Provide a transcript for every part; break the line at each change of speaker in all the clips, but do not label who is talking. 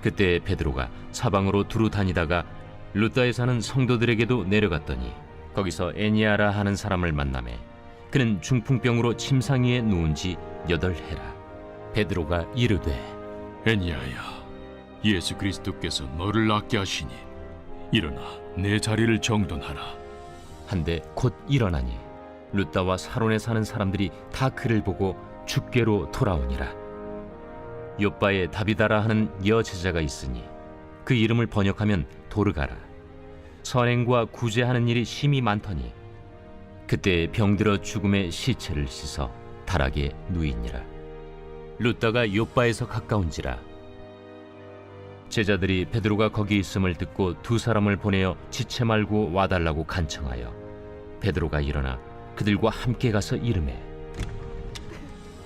그때 베드로가 사방으로 두루 다니다가 룻다에 사는 성도들에게도 내려갔더니 거기서 애니아라 하는 사람을 만나매 그는 중풍병으로 침상 위에 누운 지 8해라. 베드로가 이르되
애니야야, 예수 그리스도께서 너를 낫게 하시니 일어나 내 자리를 정돈하라.
한데 곧 일어나니 룻다와 사론에 사는 사람들이 다 그를 보고 죽게로 돌아오니라. 요빠에 다비다라 하는 여제자가 있으니 그 이름을 번역하면 도르가라. 선행과 구제하는 일이 심히 많더니 그때 병들어 죽음의 시체를 씻어 다락에 누이니라. 룻다가 요빠에서 가까운지라. 제자들이 베드로가 거기 있음을 듣고 2 사람을 보내어 지체 말고 와달라고 간청하여 베드로가 일어나 그들과 함께 가서 이르매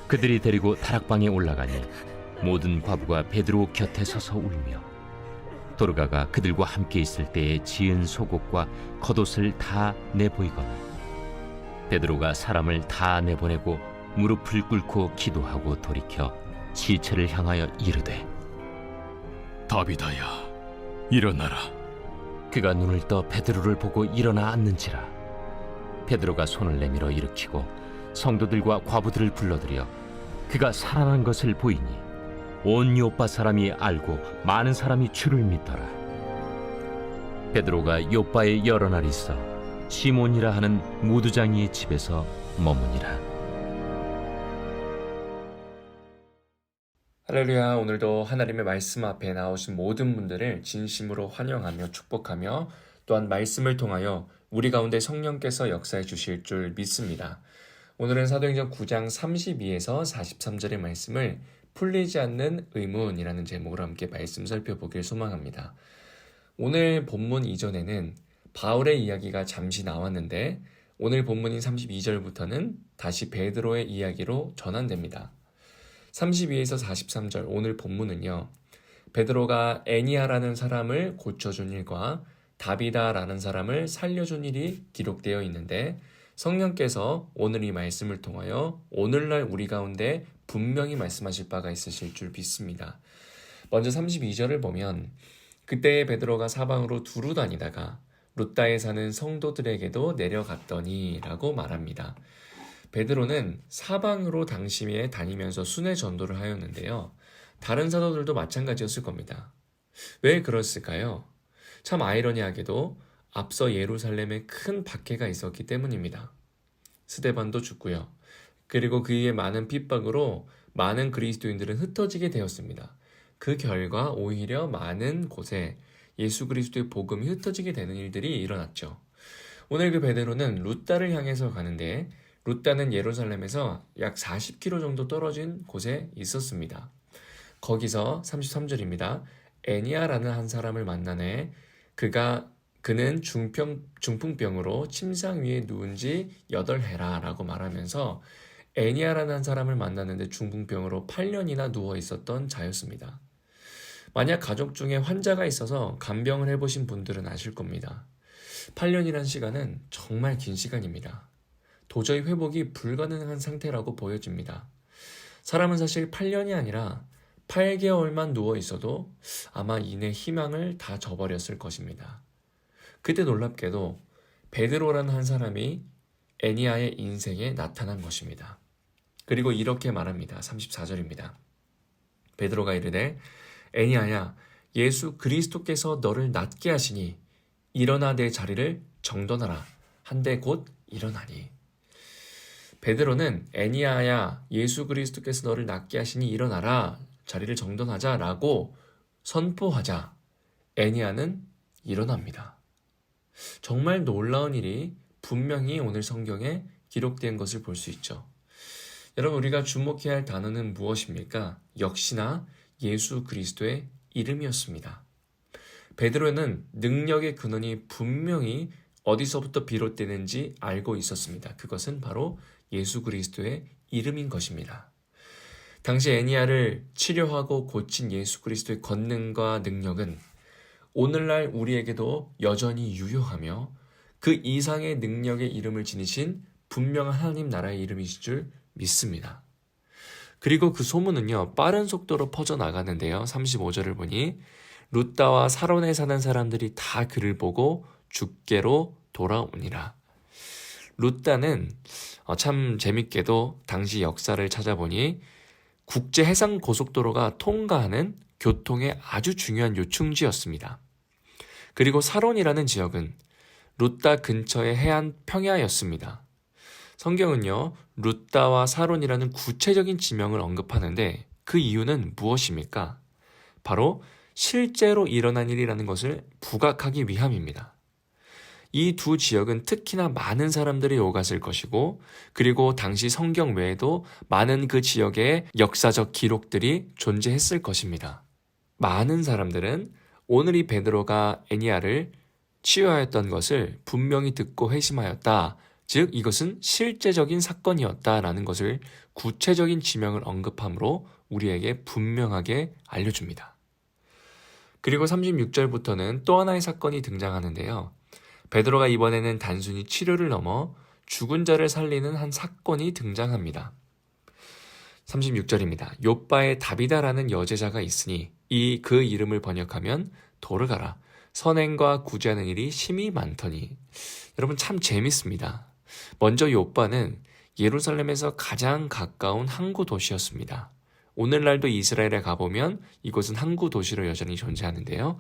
그들이 데리고 다락방에 올라가니 모든 과부가 베드로 곁에 서서 울며 도르가가 그들과 함께 있을 때에 지은 속옷과 겉옷을 다 내보이거나 베드로가 사람을 다 내보내고 무릎을 꿇고 기도하고 돌이켜 시체를 향하여 이르되
다비다야, 일어나라.
그가 눈을 떠 베드로를 보고 일어나 앉는지라. 베드로가 손을 내밀어 일으키고 성도들과 과부들을 불러들여 그가 살아난 것을 보이니 온 요빠 사람이 알고 많은 사람이 주를 믿더라. 베드로가 요빠에 여러 날 있어 시몬이라 하는 무두장이의 집에서 머무니라.
할렐루야. 오늘도 하나님의 말씀 앞에 나오신 모든 분들을 진심으로 환영하며 축복하며 또한 말씀을 통하여 우리 가운데 성령께서 역사해 주실 줄 믿습니다. 오늘은 사도행전 9장 32에서 43절의 말씀을 풀리지 않는 의문이라는 제목으로 함께 말씀 살펴보길 소망합니다. 오늘 본문 이전에는 바울의 이야기가 잠시 나왔는데 오늘 본문인 32절부터는 다시 베드로의 이야기로 전환됩니다. 32에서 43절 오늘 본문은요, 베드로가 애니아라는 사람을 고쳐준 일과 다비다라는 사람을 살려준 일이 기록되어 있는데 성령께서 오늘 이 말씀을 통하여 오늘날 우리 가운데 분명히 말씀하실 바가 있으실 줄 믿습니다. 먼저 32절을 보면 그때 베드로가 사방으로 두루 다니다가 룻다에 사는 성도들에게도 내려갔더니 라고 말합니다. 베드로는 사방으로 당시에 다니면서 순회 전도를 하였는데요. 다른 사도들도 마찬가지였을 겁니다. 왜 그랬을까요? 참 아이러니하게도 앞서 예루살렘에 큰 박해가 있었기 때문입니다. 스데반도 죽고요. 그리고 그의 많은 핍박으로 많은 그리스도인들은 흩어지게 되었습니다. 그 결과 오히려 많은 곳에 예수 그리스도의 복음이 흩어지게 되는 일들이 일어났죠. 오늘 그 베드로는 룻다를 향해서 가는데 룻다는 예루살렘에서 약 40km 정도 떨어진 곳에 있었습니다. 거기서 33절입니다. 애니아라는 한 사람을 만나네. 그는 중풍병으로 침상 위에 누운 지 8해라 라고 말하면서 애니아라는 한 사람을 만났는데 중풍병으로 8년이나 누워 있었던 자였습니다. 만약 가족 중에 환자가 있어서 간병을 해보신 분들은 아실 겁니다. 8년이라는 시간은 정말 긴 시간입니다. 도저히 회복이 불가능한 상태라고 보여집니다. 사람은 사실 8년이 아니라 8개월만 누워 있어도 아마 이내 희망을 다 저버렸을 것입니다. 그때 놀랍게도 베드로라는 한 사람이 애니아의 인생에 나타난 것입니다. 그리고 이렇게 말합니다. 34절입니다. 베드로가 이르되 애니아야, 예수 그리스도께서 너를 낫게 하시니 일어나 내 자리를 정돈하라 한데 곧 일어나니. 베드로는 애니아야, 예수 그리스도께서 너를 낫게 하시니 일어나라, 자리를 정돈하자라고 선포하자 애니아는 일어납니다. 정말 놀라운 일이 분명히 오늘 성경에 기록된 것을 볼 수 있죠. 여러분, 우리가 주목해야 할 단어는 무엇입니까? 역시나 예수 그리스도의 이름이었습니다. 베드로는 능력의 근원이 분명히 어디서부터 비롯되는지 알고 있었습니다. 그것은 바로 예수 그리스도의 이름인 것입니다. 당시 애니아를 치료하고 고친 예수 그리스도의 권능과 능력은 오늘날 우리에게도 여전히 유효하며 그 이상의 능력의 이름을 지니신 분명한 하나님 나라의 이름이실 줄 믿습니다. 그리고 그 소문은요, 빠른 속도로 퍼져나가는데요. 35절을 보니 룻다와 사론에 사는 사람들이 다 그를 보고 죽게로 돌아오니라. 룻다는 참 재밌게도 당시 역사를 찾아보니 국제 해상 고속도로가 통과하는 교통의 아주 중요한 요충지였습니다. 그리고 사론이라는 지역은 룻다 근처의 해안 평야였습니다. 성경은요, 룻다와 사론이라는 구체적인 지명을 언급하는데 그 이유는 무엇입니까? 바로 실제로 일어난 일이라는 것을 부각하기 위함입니다. 이 두 지역은 특히나 많은 사람들이 오갔을 것이고, 그리고 당시 성경 외에도 많은 그 지역의 역사적 기록들이 존재했을 것입니다. 많은 사람들은 오늘 이 베드로가 애니야를 치유하였던 것을 분명히 듣고 회심하였다. 즉 이것은 실제적인 사건이었다라는 것을 구체적인 지명을 언급함으로 우리에게 분명하게 알려줍니다. 그리고 36절부터는 또 하나의 사건이 등장하는데요. 베드로가 이번에는 단순히 치료를 넘어 죽은 자를 살리는 한 사건이 등장합니다. 36절입니다. 욥바에 다비다라는 여제자가 있으니 그 이름을 번역하면 도르가라. 선행과 구제하는 일이 심히 많더니. 여러분 참 재밌습니다. 먼저 욥바는 예루살렘에서 가장 가까운 항구 도시였습니다. 오늘날도 이스라엘에 가보면 이곳은 항구 도시로 여전히 존재하는데요.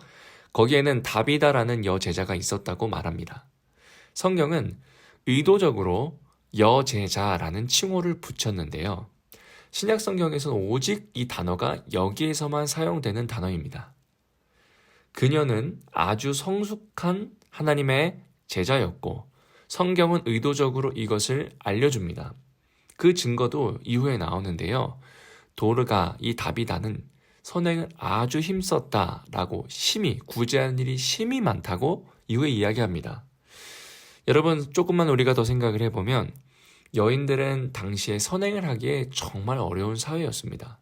거기에는 다비다라는 여제자가 있었다고 말합니다. 성경은 의도적으로 여제자라는 칭호를 붙였는데요. 신약 성경에서는 오직 이 단어가 여기에서만 사용되는 단어입니다. 그녀는 아주 성숙한 하나님의 제자였고 성경은 의도적으로 이것을 알려줍니다. 그 증거도 이후에 나오는데요. 도르가 이 다비다는 선행을 아주 힘썼다라고 심히 구제하는 일이 심히 많다고 이후에 이야기합니다. 여러분 조금만 우리가 더 생각을 해보면 여인들은 당시에 선행을 하기에 정말 어려운 사회였습니다.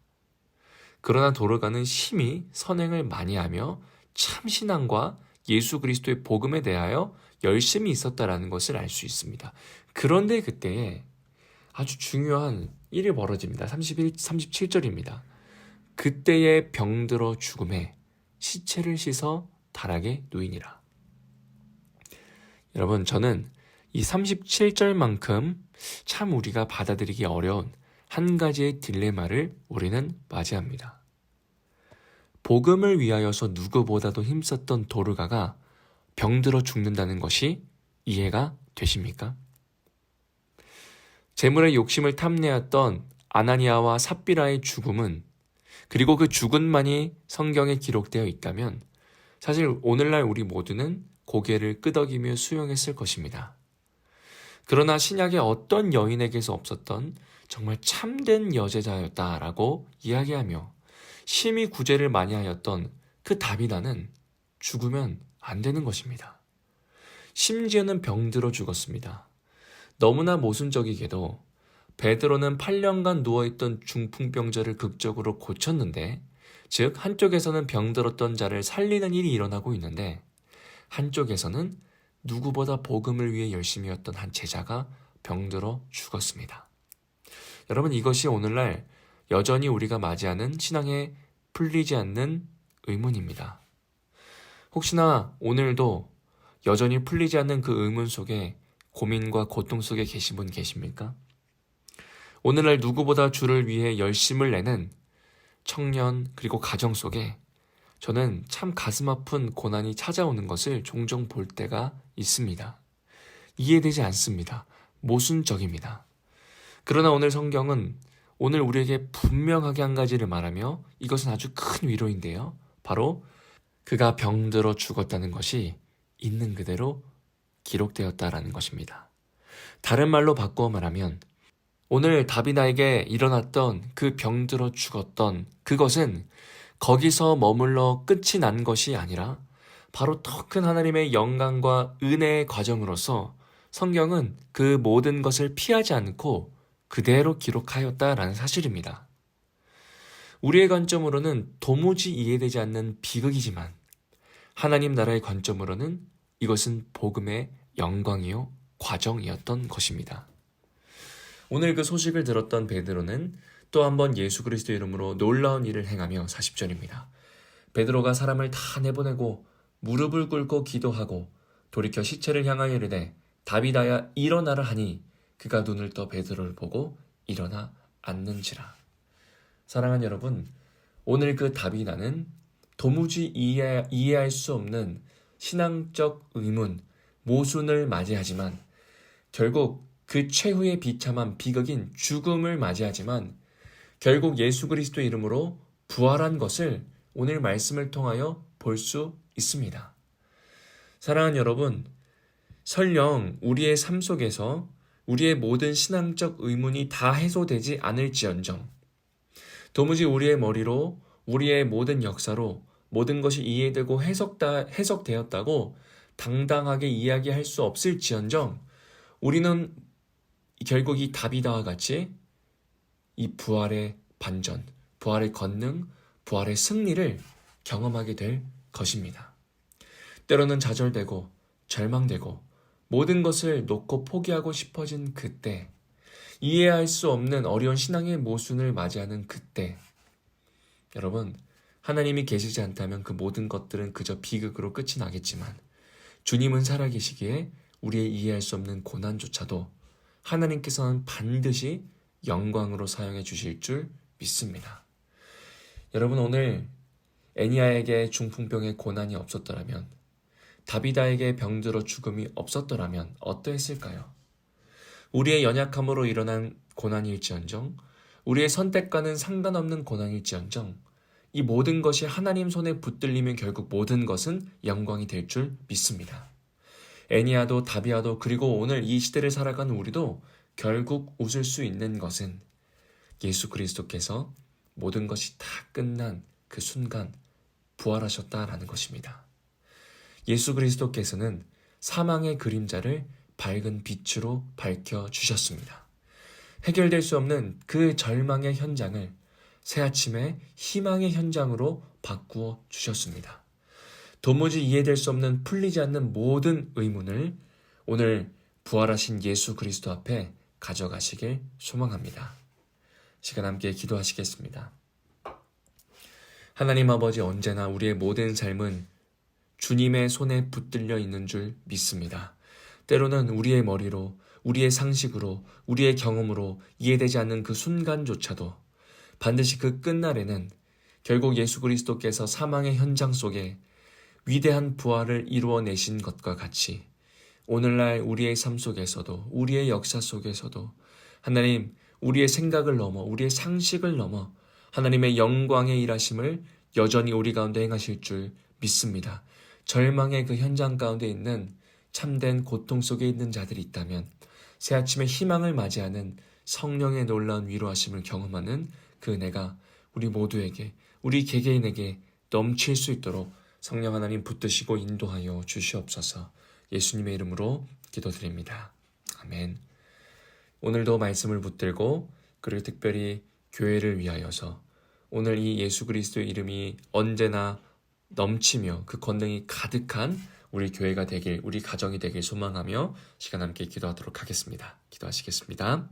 그러나 도르가는 심히 선행을 많이 하며 참신함과 예수 그리스도의 복음에 대하여 열심히 있었다라는 것을 알 수 있습니다. 그런데 그때에 아주 중요한 일이 벌어집니다. 37절입니다. 그때에 병들어 죽음에 시체를 씻어 다락에 누이니라. 여러분 저는 이 37절만큼 참 우리가 받아들이기 어려운 한 가지의 딜레마를 우리는 맞이합니다. 복음을 위하여서 누구보다도 힘썼던 도르가가 병들어 죽는다는 것이 이해가 되십니까? 재물의 욕심을 탐내었던 아나니아와 삽비라의 죽음은 그리고 그 죽음만이 성경에 기록되어 있다면 사실 오늘날 우리 모두는 고개를 끄덕이며 수용했을 것입니다. 그러나 신약의 어떤 여인에게서 없었던 정말 참된 여제자였다라고 이야기하며 심히 구제를 많이 하였던 그 다비다는 죽으면 안 되는 것입니다. 심지어는 병들어 죽었습니다. 너무나 모순적이게도 베드로는 8년간 누워있던 중풍병자를 극적으로 고쳤는데, 즉 한쪽에서는 병들었던 자를 살리는 일이 일어나고 있는데 한쪽에서는 누구보다 복음을 위해 열심히 했던 한 제자가 병들어 죽었습니다. 여러분 이것이 오늘날 여전히 우리가 맞이하는 신앙에 풀리지 않는 의문입니다. 혹시나 오늘도 여전히 풀리지 않는 그 의문 속에 고민과 고통 속에 계신 분 계십니까? 오늘날 누구보다 주를 위해 열심을 내는 청년 그리고 가정 속에 저는 참 가슴 아픈 고난이 찾아오는 것을 종종 볼 때가 있습니다. 이해되지 않습니다. 모순적입니다. 그러나 오늘 성경은 오늘 우리에게 분명하게 한 가지를 말하며 이것은 아주 큰 위로인데요. 바로 그가 병들어 죽었다는 것이 있는 그대로 기록되었다라는 것입니다. 다른 말로 바꾸어 말하면 오늘 다비다에게 일어났던 그 병들어 죽었던 그것은 거기서 머물러 끝이 난 것이 아니라 바로 더 큰 하나님의 영광과 은혜의 과정으로서 성경은 그 모든 것을 피하지 않고 그대로 기록하였다라는 사실입니다. 우리의 관점으로는 도무지 이해되지 않는 비극이지만 하나님 나라의 관점으로는 이것은 복음의 영광이요 과정이었던 것입니다. 오늘 그 소식을 들었던 베드로는 또 한 번 예수 그리스도 이름으로 놀라운 일을 행하며 40절입니다. 베드로가 사람을 다 내보내고 무릎을 꿇고 기도하고 돌이켜 시체를 향하여 이르되 다비다야 일어나라 하니 그가 눈을 떠 베드로를 보고 일어나 앉는지라. 사랑하는 여러분, 오늘 그 다비다는 도무지 이해할 수 없는 신앙적 의문, 모순을 맞이하지만 결국 그 최후의 비참한 비극인 죽음을 맞이하지만 결국 예수 그리스도 이름으로 부활한 것을 오늘 말씀을 통하여 볼 수 있습니다. 사랑하는 여러분, 설령 우리의 삶 속에서 우리의 모든 신앙적 의문이 다 해소되지 않을지언정 도무지 우리의 머리로 우리의 모든 역사로 모든 것이 이해되고 해석되었다고 당당하게 이야기할 수 없을지언정 우리는 결국 이 다비다와 같이 이 부활의 반전, 부활의 권능, 부활의 승리를 경험하게 될 것입니다. 때로는 좌절되고 절망되고 모든 것을 놓고 포기하고 싶어진 그때, 이해할 수 없는 어려운 신앙의 모순을 맞이하는 그때, 여러분, 하나님이 계시지 않다면 그 모든 것들은 그저 비극으로 끝이 나겠지만 주님은 살아계시기에 우리의 이해할 수 없는 고난조차도 하나님께서는 반드시 영광으로 사용해 주실 줄 믿습니다. 여러분, 오늘 애니야에게 중풍병의 고난이 없었더라면, 다비다에게 병들어 죽음이 없었더라면 어떠했을까요? 우리의 연약함으로 일어난 고난일지언정, 우리의 선택과는 상관없는 고난일지언정, 이 모든 것이 하나님 손에 붙들리면 결국 모든 것은 영광이 될 줄 믿습니다. 애니야도 다비아도 그리고 오늘 이 시대를 살아가는 우리도 결국 웃을 수 있는 것은 예수 그리스도께서 모든 것이 다 끝난 그 순간 부활하셨다라는 것입니다. 예수 그리스도께서는 사망의 그림자를 밝은 빛으로 밝혀주셨습니다. 해결될 수 없는 그 절망의 현장을 새아침에 희망의 현장으로 바꾸어 주셨습니다. 도무지 이해될 수 없는 풀리지 않는 모든 의문을 오늘 부활하신 예수 그리스도 앞에 가져가시길 소망합니다. 시간 함께 기도하시겠습니다. 하나님 아버지, 언제나 우리의 모든 삶은 주님의 손에 붙들려 있는 줄 믿습니다. 때로는 우리의 머리로, 우리의 상식으로, 우리의 경험으로 이해되지 않는 그 순간조차도 반드시 그 끝날에는 결국 예수 그리스도께서 사망의 현장 속에 위대한 부활을 이루어내신 것과 같이 오늘날 우리의 삶 속에서도, 우리의 역사 속에서도 하나님, 우리의 생각을 넘어, 우리의 상식을 넘어 하나님의 영광의 일하심을 여전히 우리 가운데 행하실 줄 믿습니다. 절망의 그 현장 가운데 있는 참된 고통 속에 있는 자들이 있다면 새아침에 희망을 맞이하는 성령의 놀라운 위로하심을 경험하는 그 은혜가 우리 모두에게, 우리 개개인에게 넘칠 수 있도록 성령 하나님 붙드시고 인도하여 주시옵소서. 예수님의 이름으로 기도드립니다. 아멘. 오늘도 말씀을 붙들고 그리고 특별히 교회를 위하여서 오늘 이 예수 그리스도의 이름이 언제나 넘치며 그 권능이 가득한 우리 교회가 되길, 우리 가정이 되길 소망하며 시간 함께 기도하도록 하겠습니다. 기도하시겠습니다.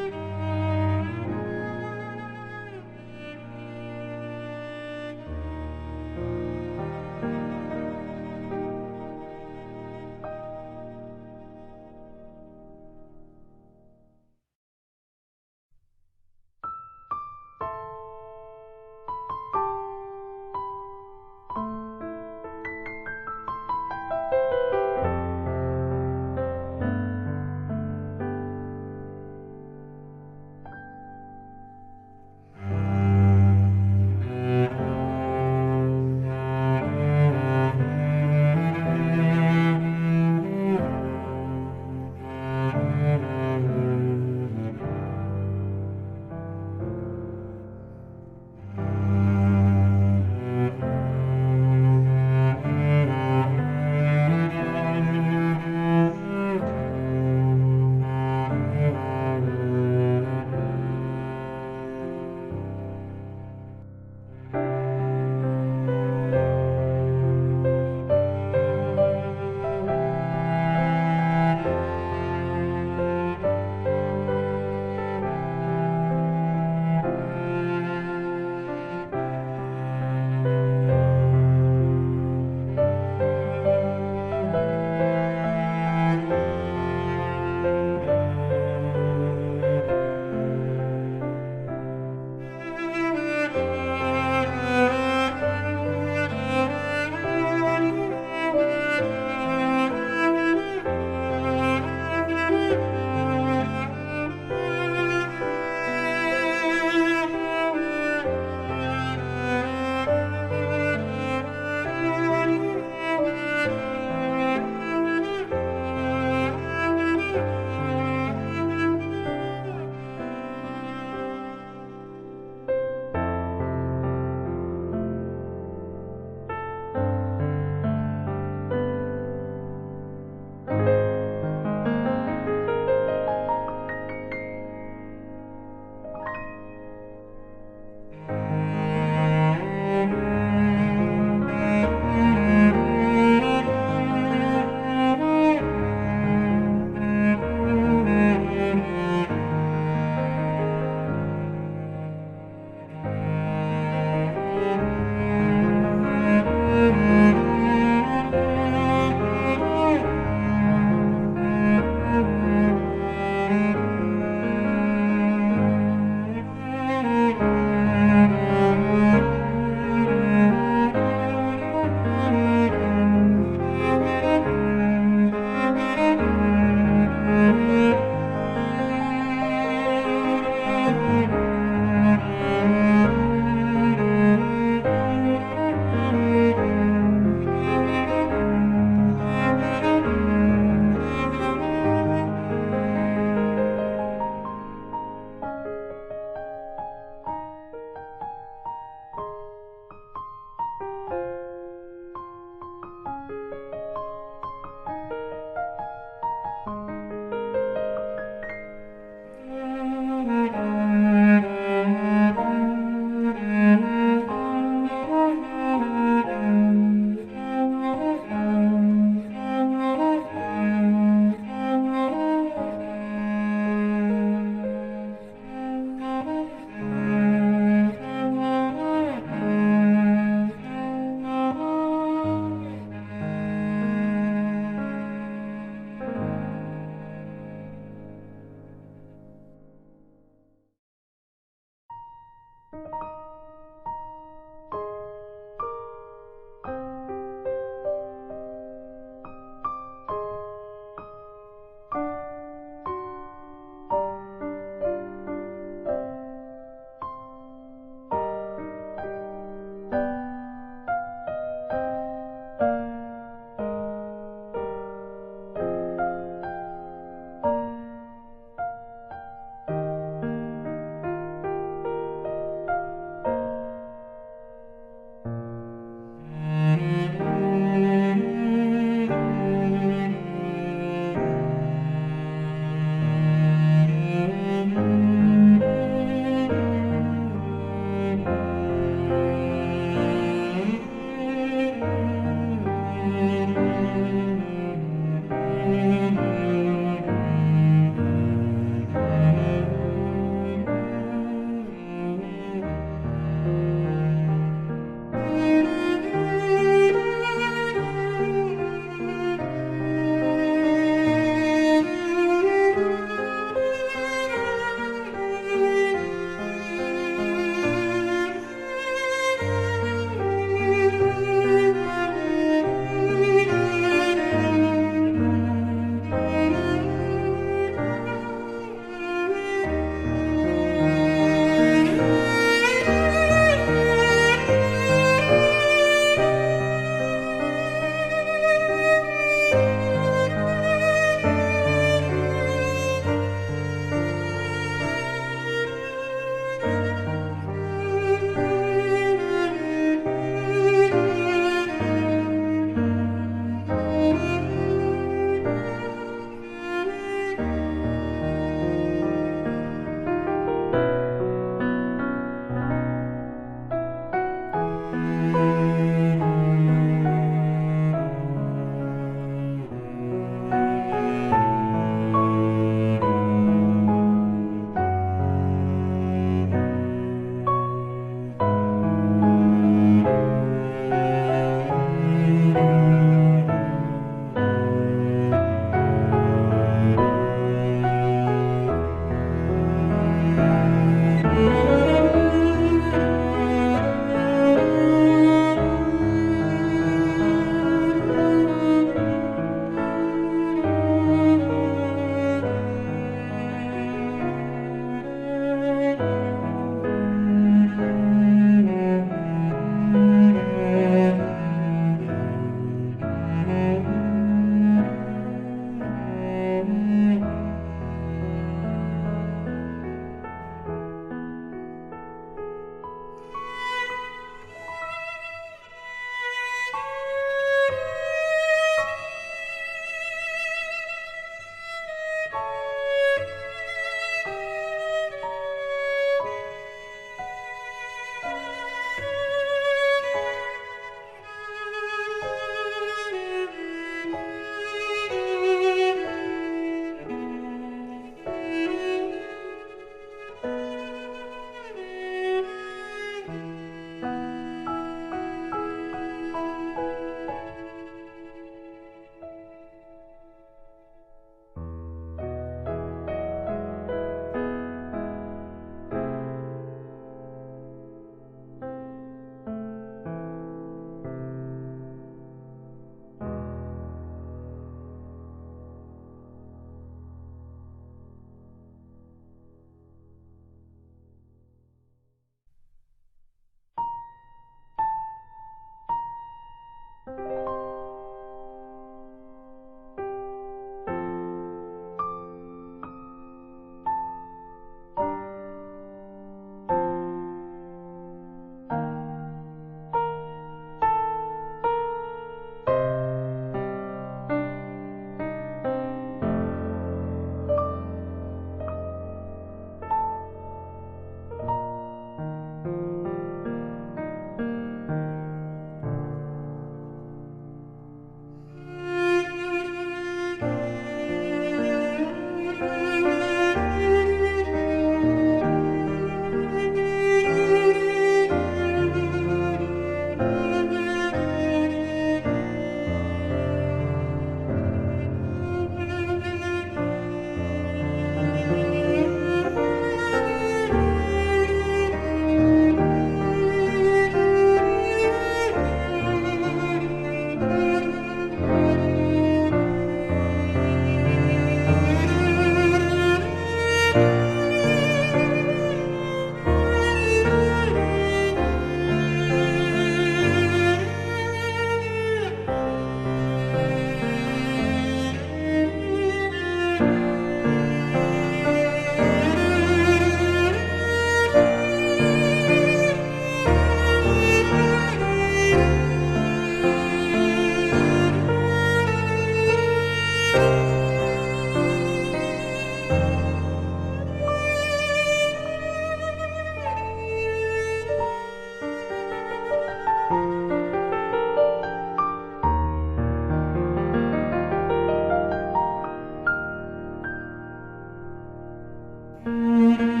감사합니다.